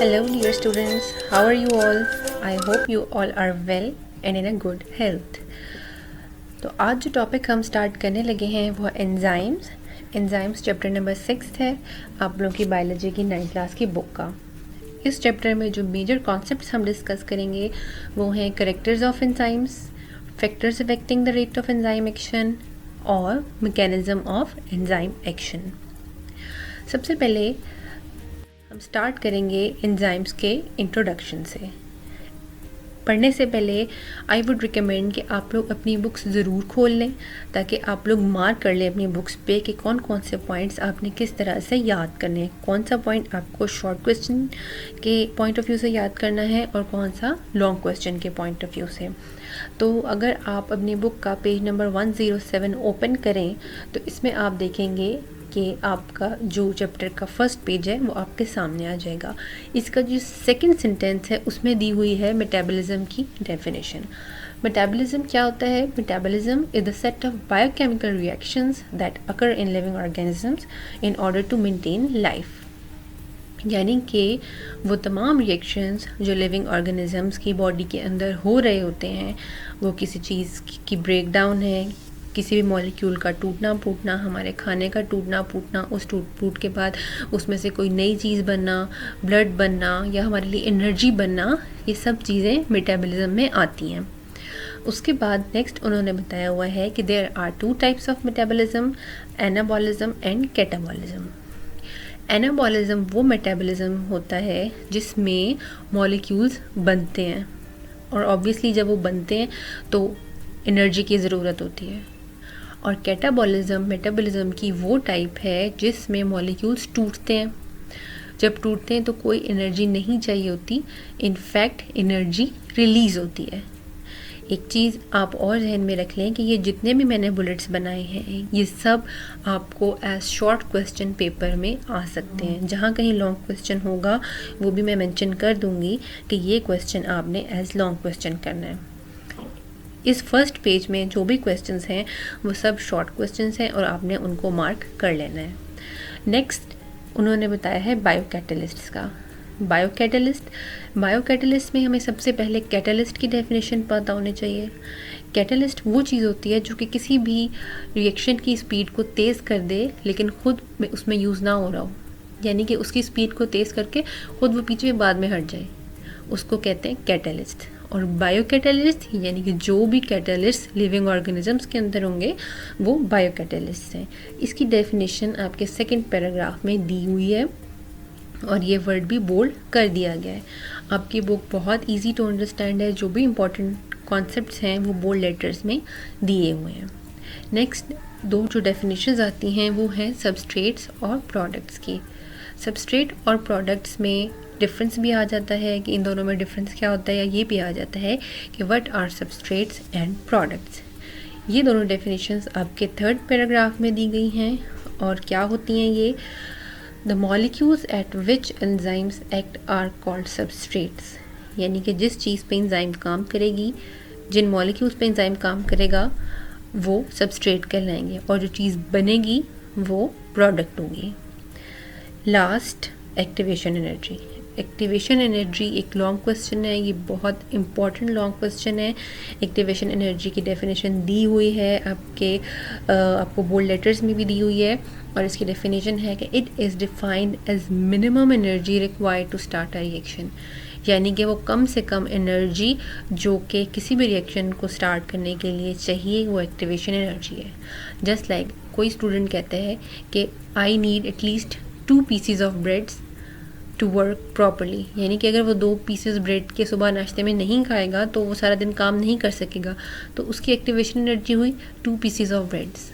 Hello, dear students. How are you all? I hope you all are well and in a good health. तो आज जो topic हम start करने लगे हैं वो एंजाइम्स। एंजाइम्स चैप्टर नंबर 6 है आप लोगों की बायोलॉजी की 9th क्लास की बुक का। इस चैप्टर में जो मेजर कॉन्सेप्ट्स हम डिस्कस करेंगे वो हैं characters of enzymes, factors affecting the rate of enzyme action और मैकेनिज्म ऑफ एंजाइम एक्शन। सबसे पहले हम स्टार्ट करेंगे एंजाइम्स के इंट्रोडक्शन से। पढ़ने से पहले आई वुड रिकमेंड कि आप लोग अपनी बुक्स ज़रूर खोल लें ताकि आप लोग मार्क कर लें अपनी बुक्स पे कि कौन कौन से पॉइंट्स आपने किस तरह से याद करने हैं, कौन सा पॉइंट आपको शॉर्ट क्वेश्चन के पॉइंट ऑफ व्यू से याद करना है और कौन सा लॉन्ग क्वेश्चन के पॉइंट ऑफ व्यू से। तो अगर आप अपनी बुक का पेज नंबर 107 ओपन करें तो इसमें आप देखेंगे कि आपका जो चैप्टर का फर्स्ट पेज है वो आपके सामने आ जाएगा। इसका जो सेकंड सेंटेंस है उसमें दी हुई है मेटाबॉलिज्म की डेफिनेशन। मेटाबॉलिज्म क्या होता है? Metabolism is the set of biochemical reactions that occur in living organisms in order to maintain life. यानी कि वो तमाम रिएक्शंस जो लिविंग ऑर्गेनिजम्स की बॉडी के अंदर हो रहे होते हैं, वो किसी चीज़ की ब्रेक डाउन है, किसी भी मॉलिक्यूल का टूटना फूटना, हमारे खाने का टूटना फूटना, उस टूट फूट के बाद उसमें से कोई नई चीज़ बनना, ब्लड बनना या हमारे लिए एनर्जी बनना, ये सब चीज़ें मेटाबॉलिज्म में आती हैं। उसके बाद नेक्स्ट उन्होंने बताया हुआ है कि there are 2 types of metabolism, anabolism and catabolism. Anabolism वो मेटाबॉलिज्म होता है जिसमें मॉलिक्यूल्स बनते हैं और ऑब्वियसली जब वो बनते हैं तो एनर्जी की ज़रूरत होती है। और कैटाबॉलिज्म मेटाबॉलिज्म की वो टाइप है जिसमें मॉलिक्यूल्स टूटते हैं। जब टूटते हैं तो कोई एनर्जी नहीं चाहिए होती, इनफैक्ट एनर्जी रिलीज़ होती है। एक चीज़ आप और जहन में रख लें कि ये जितने भी मैंने बुलेट्स बनाए हैं ये सब आपको एज शॉर्ट क्वेश्चन पेपर में आ सकते हैं। जहाँ कहीं लॉन्ग क्वेश्चन होगा वो भी मैं मेंशन कर दूँगी कि ये क्वेश्चन आपने एज लॉन्ग क्वेश्चन करना है। इस फर्स्ट पेज में जो भी क्वेश्चंस हैं वो सब शॉर्ट क्वेश्चंस हैं और आपने उनको मार्क कर लेना है। नेक्स्ट उन्होंने बताया है बायोकैटलिस्ट्स का। बायोकैटलिस्ट में हमें सबसे पहले कैटलिस्ट की डेफिनेशन पता होनी चाहिए। कैटलिस्ट वो चीज़ होती है जो कि किसी भी रिएक्शन की स्पीड को तेज़ कर दे लेकिन खुद में उसमें यूज़ ना हो रहा हो, यानी कि उसकी स्पीड को तेज़ करके खुद वो पीछे बाद में हट जाए, उसको कहते हैं कैटलिस्ट। और बायोकैटलिस्ट यानी कि जो भी कैटलिस्ट लिविंग ऑर्गेनिजम्स के अंदर होंगे वो बायोकैटलिस्ट हैं। इसकी डेफिनेशन आपके सेकंड पैराग्राफ में दी हुई है और ये वर्ड भी बोल्ड कर दिया गया है। आपकी बुक बहुत इजी टू अंडरस्टैंड है, जो भी इम्पोर्टेंट कॉन्सेप्ट्स हैं वो बोल्ड लेटर्स में दिए हुए हैं। नेक्स्ट दो जो डेफिनेशंस आती हैं वो हैं सबस्ट्रेट्स और प्रोडक्ट्स की। सबस्ट्रेट और प्रोडक्ट्स में डिफरेंस भी आ जाता है कि इन दोनों में डिफरेंस क्या होता है, या ये भी आ जाता है कि what are substrates and products. ये दोनों डेफिनेशंस आपके थर्ड पैराग्राफ में दी गई हैं। और क्या होती हैं ये? The molecules at which enzymes act are called substrates. यानी कि जिस चीज़ पे एंजाइम काम करेगी, जिन मॉलिक्यूल्स पे एंजाइम काम करेगा वो सबस्ट्रेट कहलाएंगे और जो चीज़ बनेगी वो प्रोडक्ट होगी। Last activation energy. Activation energy एक लॉन्ग क्वेश्चन है, ये बहुत इंपॉर्टेंट लॉन्ग क्वेश्चन है। एक्टिवेशन एनर्जी की डेफिनेशन दी हुई है आपको बोल्ड लेटर्स में भी दी हुई है और इसकी डेफिनेशन है कि it is defined as minimum energy required to start a reaction. यानी कि वो कम से कम एनर्जी जो कि किसी भी रिएक्शन को स्टार्ट करने के लिए चाहिए वो एक्टिवेशन एनर्जी है। जस्ट लाइक कोई स्टूडेंट कहते हैं कि I need at least 2 pieces of breads to work properly, यानी कि अगर वो 2 पीसेस ब्रेड के सुबह नाश्ते में नहीं खाएगा तो वो सारा दिन काम नहीं कर सकेगा, तो उसकी एक्टिवेशन एनर्जी हुई 2 पीसेस ऑफ ब्रेड्स।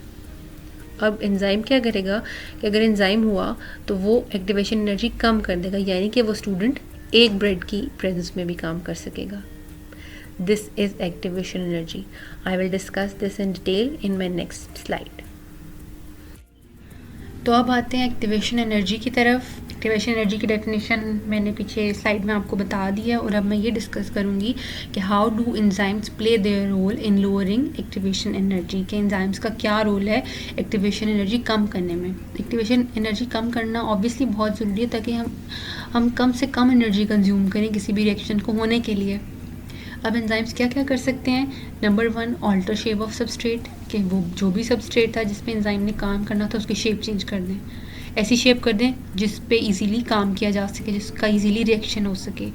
अब एंजाइम क्या करेगा कि अगर एंजाइम हुआ तो वो एक्टिवेशन एनर्जी कम कर देगा, यानी कि वो स्टूडेंट एक ब्रेड की प्रेजेंस में भी काम कर सकेगा। This is activation energy. I will discuss this in detail in my next slide. तो अब आते हैं एक्टिवेशन एनर्जी की तरफ। एक्टिवेशन एनर्जी की डेफिनेशन मैंने पीछे स्लाइड में आपको बता दी है, और अब मैं ये डिस्कस करूँगी कि how do enzymes play their role in lowering activation energy, के एंजाइम्स का क्या रोल है एक्टिवेशन एनर्जी कम करने में। एक्टिवेशन एनर्जी कम करना ऑब्वियसली बहुत ज़रूरी है ताकि हम कम से कम एनर्जी कंज्यूम करें किसी भी रिएक्शन को होने के लिए। अब एंजाइम्स क्या क्या कर सकते हैं। Number 1, alter shape of substrate, कि वो जो भी सबस्ट्रेट था जिस पे एंजाइम ने काम करना था उसकी शेप चेंज कर दें, ऐसी शेप कर दें जिस पे इजीली काम किया जा सके, जिसका इजीली रिएक्शन हो सके।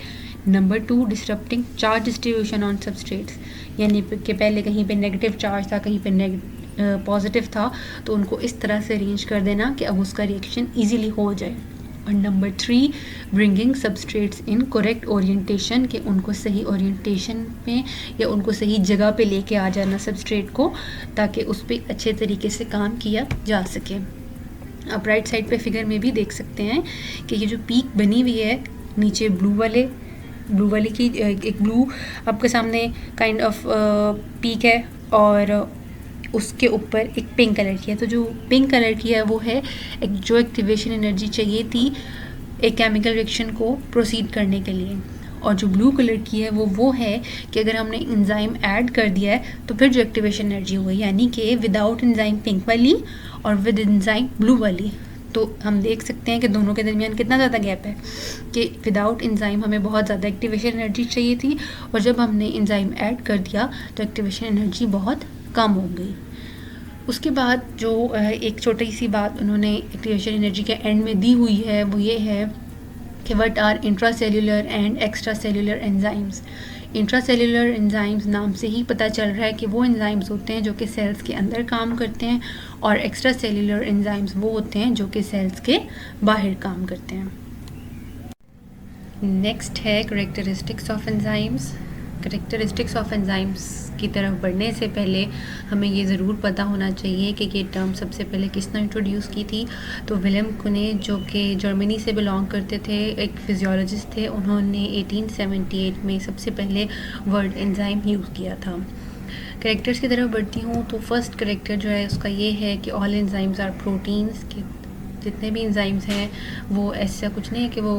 Number 2, disrupting charge distribution on substrates, यानी कि पहले कहीं पे नेगेटिव चार्ज था, कहीं पे पॉजिटिव था, तो उनको इस तरह से अरेंज कर देना कि अब उसका रिएक्शन ईजीली हो जाए। और number 3, bringing substrates in correct orientation, कि उनको सही ओरिएंटेशन में या उनको सही जगह पे लेके आ जाना सबस्ट्रेट को, ताकि उस पर अच्छे तरीके से काम किया जा सके। आप राइट साइड पे फिगर में भी देख सकते हैं कि ये जो पीक बनी हुई है नीचे ब्लू वाले की एक ब्लू आपके सामने काइंड ऑफ पीक है, और उसके ऊपर एक पिंक कलर की है। तो जो पिंक कलर की है वो है जो एक्टिवेशन एनर्जी चाहिए थी एक केमिकल रिएक्शन को प्रोसीड करने के लिए, और जो ब्लू कलर की है वो है कि अगर हमने एंजाइम ऐड कर दिया है तो फिर जो एक्टिवेशन एनर्जी हुई, यानी कि विदाउट एंजाइम पिंक वाली और विद एंजाइम ब्लू वाली। तो हम देख सकते हैं कि दोनों के दरमियान कितना ज़्यादा गैप है, कि विदाउट एंजाइम हमें बहुत ज़्यादा एक्टिवेशन एनर्जी चाहिए थी, और जब हमने एंजाइम ऐड कर दिया तो एक्टिवेशन एनर्जी बहुत कम हो गई। उसके बाद जो एक छोटी सी बात उन्होंने एक्टिवेशन एनर्जी के एंड में दी हुई है वो ये है कि what are intracellular and extracellular enzymes. Intracellular enzymes नाम से ही पता चल रहा है कि वो एंजाइम्स होते हैं जो कि सेल्स के अंदर काम करते हैं, और एक्स्ट्रा सेल्युलर एंजाइम्स वो होते हैं जो कि सेल्स के बाहर काम करते हैं। नेक्स्ट है characteristics of enzymes. Characteristics of enzymes की तरफ बढ़ने से पहले हमें ये ज़रूर पता होना चाहिए कि ये टर्म सबसे पहले किसने इंट्रोड्यूस की थी। तो विलियम कुने, जो कि जर्मनी से बिलोंग करते थे, एक फिजियोलॉजिस्ट थे, उन्होंने 1878 में सबसे पहले वर्ड एंजाइम यूज़ किया था। कैरेक्टर्स की तरफ बढ़ती हूँ तो फर्स्ट कैरेक्टर जो है उसका ये है कि ऑल एंजाइम्स आर प्रोटीन्स, कि जितने भी एंजाइम्स हैं वो ऐसा कुछ नहीं है कि वो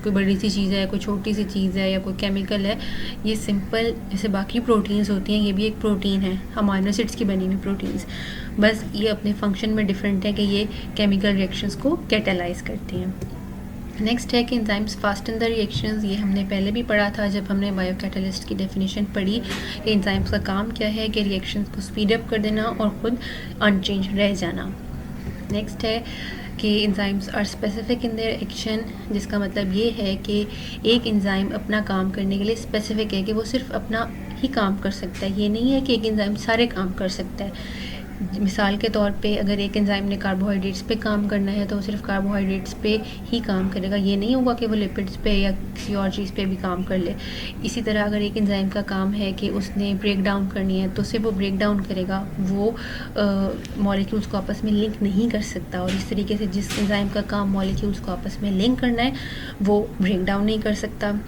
कोई बड़ी सी चीज़ है, कोई छोटी सी चीज़ है या कोई केमिकल है। ये सिंपल जैसे बाकी प्रोटीन्स होती हैं, ये भी एक प्रोटीन है, अमाइनो एसिड्स की बनी हुई प्रोटीन्स, बस ये अपने फंक्शन में डिफरेंट है कि ये केमिकल रिएक्शंस को कैटालाइज करती हैं। नेक्स्ट है कि एंजाइम्स फास्टन द रिएक्शंस। ये हमने पहले भी पढ़ा था जब हमने बायो कैटालिस्ट की डेफिनेशन पढ़ी कि एंजाइम्स का काम क्या है, कि रिएक्शंस को स्पीड अप कर देना और ख़ुद अनचेंज रह जाना। नेक्स्ट है कि enzymes are specific in their action, जिसका मतलब ये है कि एक एंजाइम अपना काम करने के लिए स्पेसिफिक है, कि वो सिर्फ अपना ही काम कर सकता है। ये नहीं है कि एक एंजाइम सारे काम कर सकता है। मिसाल के तौर पे अगर एक एंजाइम ने कार्बोहाइड्रेट्स पे काम करना है तो वो सिर्फ कार्बोहाइड्रेट्स पे ही काम करेगा, ये नहीं होगा कि वो लिपिड्स पे या किसी और चीज़ पे भी काम कर ले। इसी तरह अगर एक एंजाइम का काम है कि उसने ब्रेक डाउन करनी है तो सिर्फ वो ब्रेक डाउन करेगा, वो मॉलिक्यूल्स को आपस में लिंक नहीं कर सकता। और इस तरीके से जिस एंजाइम का काम मॉलिक्यूल्स को आपस में लिंक करना है वो ब्रेक डाउन नहीं कर सकता।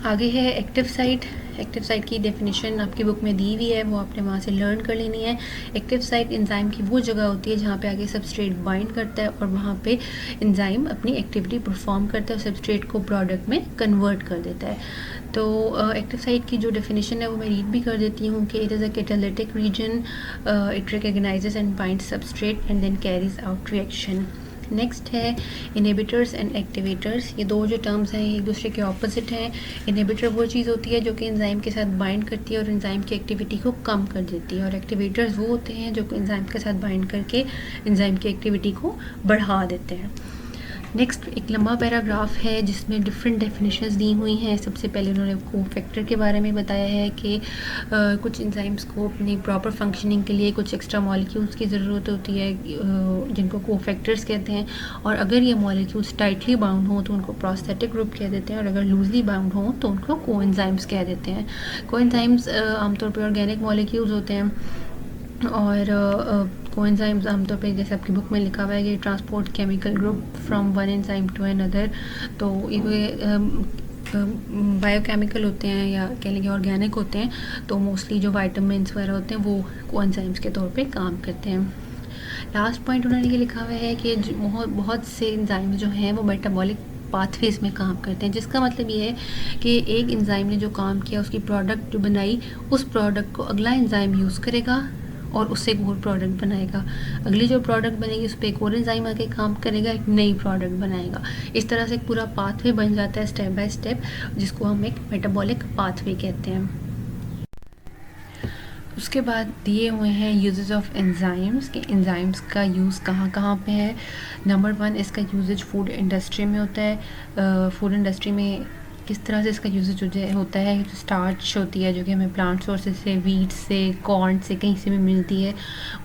आगे है एक्टिव साइट। एक्टिव साइट की डेफिनेशन आपकी बुक में दी हुई है, वो आपने वहाँ से लर्न कर लेनी है। एक्टिव साइट एंजाइम की वो जगह होती है जहाँ पे आगे सबस्ट्रेट बाइंड करता है और वहाँ पे एंजाइम अपनी एक्टिविटी परफॉर्म करता है और सबस्ट्रेट को प्रोडक्ट में कन्वर्ट कर देता है। तो एक्टिव साइट की जो डेफिनेशन है वो मैं रीड भी कर देती हूँ कि it is a catalytic region, it recognises and binds substrate and then carries out reaction. Next है इनहिबिटर्स एंड एक्टिवेटर्स। ये दो जो टर्म्स हैं एक दूसरे के ऑपोजिट हैं। इनहिबिटर वो चीज़ होती है जो कि एंजाइम के साथ बाइंड करती है और एंजाइम की एक्टिविटी को कम कर देती है, और एक्टिवेटर्स वो होते हैं जो कि एंजाइम के साथ बाइंड करके एंजाइम की एक्टिविटी को बढ़ा देते हैं। नेक्स्ट एक लंबा पैराग्राफ है जिसमें डिफरेंट डेफिनेशंस दी हुई हैं। सबसे पहले उन्होंने कोफैक्टर के बारे में बताया है कि कुछ एंजाइम्स को अपनी प्रॉपर फंक्शनिंग के लिए कुछ एक्स्ट्रा मॉलिक्यूल्स की ज़रूरत होती है जिनको कोफैक्टर्स कहते हैं, और अगर ये मॉलिक्यूल्स टाइटली बाउंड हों तो उनको प्रोस्थेटिक ग्रुप कह देते हैं, और अगर लूजली बाउंड हों तो उनको कोएंजाइम्स कह देते हैं। कोएंजाइम्स आमतौर पर ऑर्गेनिक मॉलिक्यूल्स होते हैं, और कोएंजाइम्स आमतौर पे जैसे आपकी बुक में लिखा हुआ है कि transport chemical group from one enzyme to another. तो ये बायोकेमिकल होते हैं या कह लेंगे ऑर्गेनिक होते हैं, तो मोस्टली जो वाइटामिन्स वगैरह होते हैं वो कोएंजाइम्स के तौर पे काम करते हैं। लास्ट पॉइंट उन्होंने ये लिखा हुआ है कि बहुत बहुत से एंजाइम जो हैं वो मेटाबॉलिक पाथवेज में काम करते हैं, जिसका मतलब ये है कि एक एंजाइम ने जो काम किया, उसकी प्रोडक्ट जो बनाई, उस प्रोडक्ट को अगला एंजाइम यूज़ करेगा और उससे एक और प्रोडक्ट बनाएगा। अगली जो प्रोडक्ट बनेगी उस पर एक और एंजाइम आके काम करेगा, एक नई प्रोडक्ट बनाएगा। इस तरह से एक पूरा पाथवे बन जाता है स्टेप बाय स्टेप, जिसको हम एक मेटाबॉलिक पाथवे कहते हैं। उसके बाद दिए हुए हैं यूजेस ऑफ एंजाइम्स कि एंजाइम्स का यूज़ कहाँ कहाँ पे है। नंबर 1, इसका यूजेज फूड इंडस्ट्री में होता है। फूड इंडस्ट्री में किस तरह से इसका यूजेज होता है, स्टार्च होती है जो कि हमें प्लांट सोर्सेज से, वीट से, कॉर्न से, कहीं से भी मिलती है,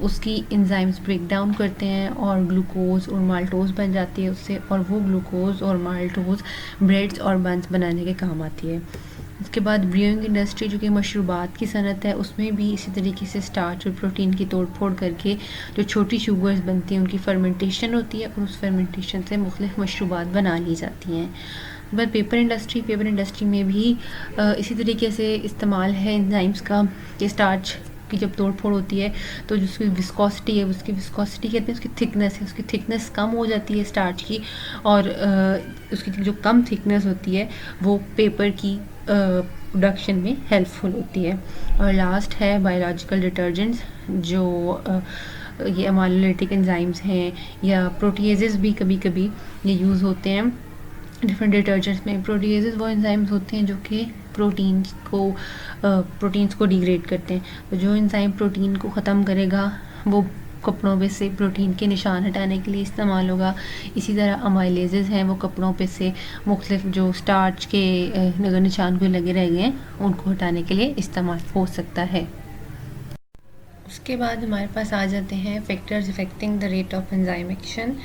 उसकी एंजाइम्स ब्रेक डाउन करते हैं और ग्लूकोज और माल्टोज बन जाती है उससे, और वो ग्लूकोज और माल्टोज ब्रेड्स और बन्स बनाने के काम आती है। उसके बाद ब्रूइंग इंडस्ट्री जो कि मशरूबात की सनत है, उसमें भी इसी तरीके से स्टार्च और प्रोटीन की तोड़ फोड़ करके जो छोटी शुगर्स बनती हैं उनकी फर्मेंटेशन होती है और उस फर्मेंटेशन से मुख्तलिफ मशरूबात बना ली जाती हैं। बाद पेपर इंडस्ट्री में भी इसी तरीके से इस्तेमाल है एंजाइम्स का कि स्टार्च की जब तोड़ फोड़ होती है तो जो उसकी विस्कोसिटी है, उसकी विस्कोसिटी कहते हैं उसकी थिकनेस है, उसकी थिकनेस कम हो जाती है स्टार्च की, और उसकी जो कम थिकनेस होती है वो पेपर की प्रोडक्शन में हेल्पफुल होती है। और लास्ट है बायोलॉजिकल डिटर्जेंट्स, जो ये अमाइलोलिटिक एंजाइम्स हैं या प्रोटीजेस भी कभी कभी ये यूज़ होते हैं डिफरेंट डिटर्जेंट्स में। प्रोटीजेस वो एंजाइम्स होते हैं जो कि प्रोटीन्स को डिग्रेड करते हैं। तो जो एंजाइम प्रोटीन को ख़त्म करेगा वो कपड़ों पे से प्रोटीन के निशान हटाने के लिए इस्तेमाल होगा। इसी तरह अमाइलेजेस हैं, वो कपड़ों पे से मुख्तलिफ जो स्टार्च के नगर निशान को लगे रह गए हैं उनको हटाने के लिए इस्तेमाल हो सकता है। उसके बाद हमारे पास आ जाते हैं factors affecting the rate of enzyme action.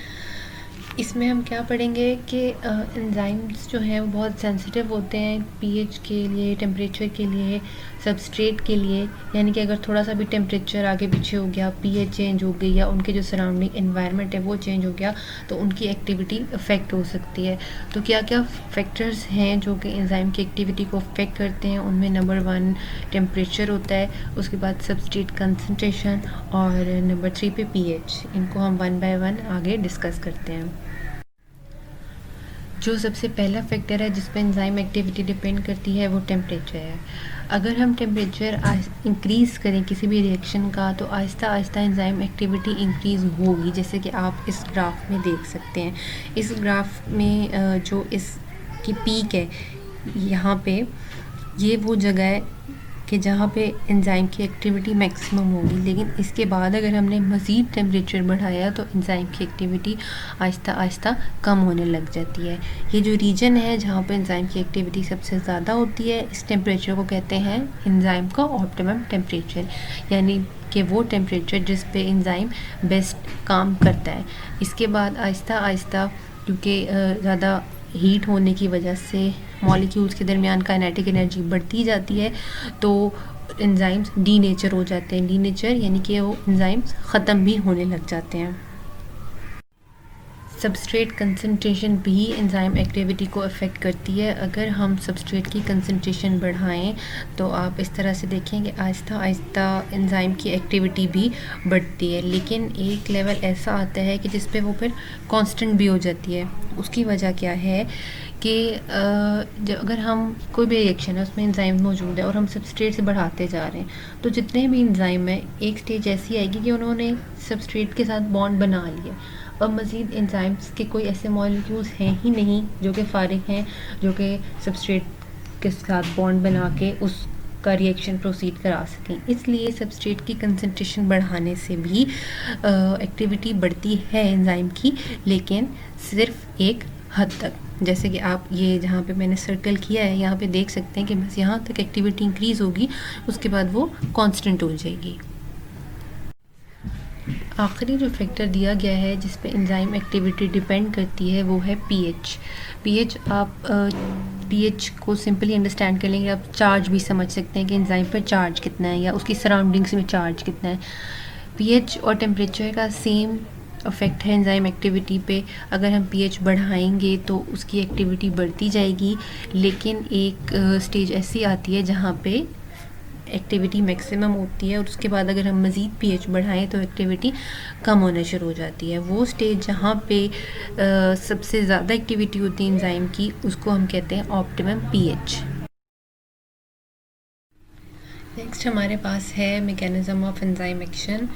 इसमें हम क्या पढ़ेंगे कि एंजाइम्स जो हैं वो बहुत सेंसिटिव होते हैं पीएच के लिए, टेम्परेचर के लिए, सबस्ट्रेट के लिए। यानी कि अगर थोड़ा सा भी टेम्परेचर आगे पीछे हो गया, पीएच चेंज हो गई या उनके जो सराउंडिंग एनवायरनमेंट है वो चेंज हो गया तो उनकी एक्टिविटी अफेक्ट हो सकती है। तो क्या क्या फैक्टर्स हैं जो कि एंजाइम की एक्टिविटी को अफेक्ट करते हैं, उनमें नंबर 1 टेम्परेचर होता है, उसके बाद सबस्ट्रेट कंसनट्रेशन, और नंबर 3 पे पीएच। इनको हम 1 बाय 1 आगे डिस्कस करते हैं। जो सबसे पहला फैक्टर है जिस पर एंजाइम एक्टिविटी डिपेंड करती है वो टेम्परेचर है। अगर हम टेम्परेचर इंक्रीज़ करें किसी भी रिएक्शन का तो Aahista Aahista enzyme activity increase होगी, जैसे कि आप इस ग्राफ में देख सकते हैं। इस ग्राफ में जो इसकी पीक है यहाँ पे, ये वो जगह है कि जहाँ पे एंजाइम की एक्टिविटी मैक्सिमम होगी, लेकिन इसके बाद अगर हमने मज़ीद टेम्परेचर बढ़ाया तो एंजाइम की एक्टिविटी आहिस्ता आहिस्ता कम होने लग जाती है। ये जो रीजन है जहाँ पे एंजाइम की एक्टिविटी सबसे ज़्यादा होती है, इस टेम्परेचर को कहते हैं एंजाइम का ऑप्टिमम टेम्परेचर, यानी कि वो टेम्परेचर जिस पे एंजाइम बेस्ट काम करता है। इसके बाद आहिस्ता आहिस्ता क्योंकि ज़्यादा हीट होने की वजह से मॉलिक्यूल्स के दरमियान काइनेटिक एनर्जी बढ़ती जाती है तो एंजाइम्स डीनेचर हो जाते हैं। डीनेचर यानी कि वो एंजाइम्स ख़त्म भी होने लग जाते हैं। सबस्ट्रेट कंसंट्रेशन भी एंजाइम एक्टिविटी को अफेक्ट करती है। अगर हम सबस्ट्रेट की कंसंट्रेशन बढ़ाएं तो आप इस तरह से देखें कि आहिस्ता आहिस्ता एंजाइम की एक्टिविटी भी बढ़ती है, लेकिन एक लेवल ऐसा आता है कि जिस पे वो फिर कांस्टेंट भी हो जाती है। उसकी वजह क्या है कि जब अगर हम कोई भी रिएक्शन है उसमें एंजाइम मौजूद है और हम सबस्ट्रेट से बढ़ाते जा रहे हैं तो जितने भी एंजाइम है एक स्टेज ऐसी आएगी कि उन्होंने सबस्ट्रेट के साथ बॉन्ड बना लिया और मज़ीद एंजाइम्स के कोई ऐसे मॉलिक्यूल्स हैं ही नहीं जो कि फारिग हैं, जो कि सबस्ट्रेट के साथ बॉन्ड बना के उसका रिएक्शन प्रोसीड करा सकें। इसलिए सबस्ट्रेट की कंसंट्रेशन बढ़ाने से भी एक्टिविटी बढ़ती है एंजाइम की, लेकिन सिर्फ एक हद तक। जैसे कि आप ये जहाँ पे मैंने सर्कल किया है यहाँ पे देख सकते हैं कि बस यहाँ तक एक्टिविटी इंक्रीज़ होगी, उसके बाद वो कांस्टेंट हो जाएगी। आखिरी जो फैक्टर दिया गया है जिस पे एंजाइम एक्टिविटी डिपेंड करती है वो है पीएच। पीएच आप पीएच को सिंपली अंडरस्टैंड कर लेंगे, आप चार्ज भी समझ सकते हैं कि एंजाइम पर चार्ज कितना है या उसकी सराउंडिंग्स में चार्ज कितना है। पीएच और टेम्परेचर का सेम अफेक्ट है एंजाइम एक्टिविटी पे। अगर हम पीएच बढ़ाएंगे तो उसकी एक्टिविटी बढ़ती जाएगी, लेकिन एक स्टेज ऐसी आती है जहाँ पे एक्टिविटी मैक्सिमम होती है और उसके बाद अगर हम मज़ीद pH बढ़ाएं तो एक्टिविटी कम होना शुरू हो जाती है। वो स्टेज जहाँ पे सबसे ज़्यादा एक्टिविटी होती है एंजाइम की, उसको हम कहते हैं ऑप्टिमम pH। नेक्स्ट हमारे पास है मैकेनिज़्म ऑफ एंजाइम एक्शन।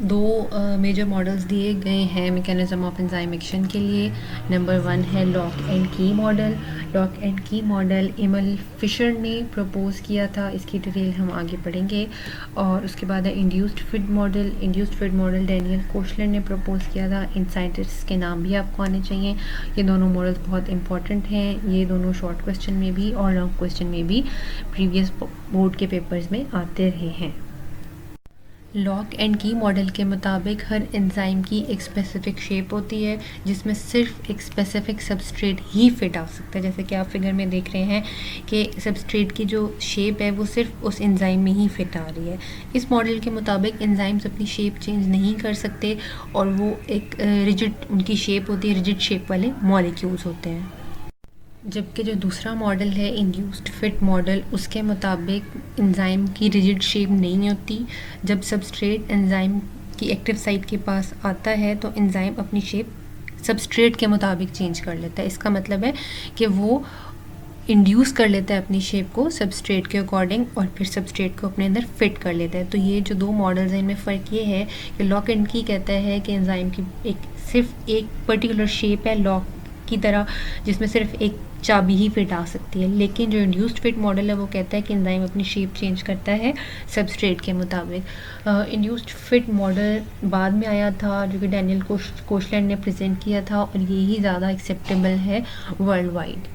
दो मेजर मॉडल्स दिए गए हैं मैकेनिज़्म ऑफ एंजाइम एक्शन के लिए। नंबर 1 है लॉक एंड की मॉडल। लॉक एंड की मॉडल एमिल फिशर ने प्रपोज़ किया था, इसकी डिटेल हम आगे पढ़ेंगे। और उसके बाद है induced fit model. Induced fit model Daniel Koshland ने प्रपोज़ किया था। इन साइंटिस्ट के नाम भी आपको आने चाहिए। ये दोनों मॉडल्स बहुत इंपॉर्टेंट हैं। ये दोनों शॉर्ट क्वेश्चन में भी और लॉन्ग क्वेश्चन में भी प्रीवियस बोर्ड के पेपर्स में आते रहे हैं। लॉक एंड की मॉडल के मुताबिक हर एंजाइम की एक स्पेसिफिक शेप होती है जिसमें सिर्फ एक स्पेसिफिक सबस्ट्रेट ही फिट आ सकता है। जैसे कि आप फिगर में देख रहे हैं कि सबस्ट्रेट की जो शेप है वो सिर्फ उस एंजाइम में ही फिट आ रही है। इस मॉडल के मुताबिक एंजाइम्स अपनी शेप चेंज नहीं कर सकते और वो एक रिजिड उनकी शेप होती है, रिजिड शेप वाले मॉलिक्यूल्स होते हैं। जबकि जो दूसरा मॉडल है इंड्यूस्ड फिट मॉडल, उसके मुताबिक एंजाइम की रिजिड शेप नहीं होती। जब सबस्ट्रेट एंजाइम की एक्टिव साइट के पास आता है तो एंजाइम अपनी शेप सबस्ट्रेट के मुताबिक चेंज कर लेता है। इसका मतलब है कि वो इंड्यूस कर लेता है अपनी शेप को सबस्ट्रेट के अकॉर्डिंग और फिर सबस्ट्रेट को अपने अंदर फिट कर लेता है। तो ये जो दो मॉडल्स हैं इनमें फ़र्क ये है कि लॉक एंड की कहता है कि एंजाइम की सिर्फ एक पर्टिकुलर शेप है लॉक की तरह, जिसमें सिर्फ एक चाबी ही फिट आ सकती है। लेकिन जो इंड्यूस्ड फिट मॉडल है वो कहता है कि एंजाइम अपनी शेप चेंज करता है सबस्ट्रेट के मुताबिक। इंड्यूस्ड फिट मॉडल बाद में आया था जो कि डैनियल कोशलर ने प्रेजेंट किया था और यही ज़्यादा एक्सेप्टेबल है वर्ल्ड वाइड।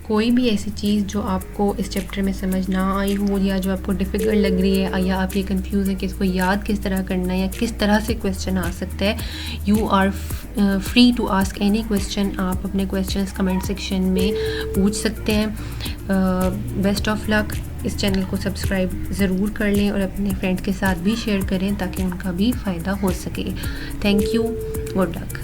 कोई भी ऐसी चीज़ जो आपको इस चैप्टर में समझ ना आई हो या जो आपको डिफ़िकल्ट लग रही है या आप ये कंफ्यूज है कि इसको याद किस तरह करना है या किस तरह से क्वेश्चन आ सकता है, you are free to ask any question. आप अपने क्वेश्चंस कमेंट सेक्शन में पूछ सकते हैं। Best of luck. इस चैनल को सब्सक्राइब ज़रूर कर लें और अपने फ्रेंड्स के साथ भी शेयर करें ताकि उनका भी फ़ायदा हो सके। Thank you. Good luck.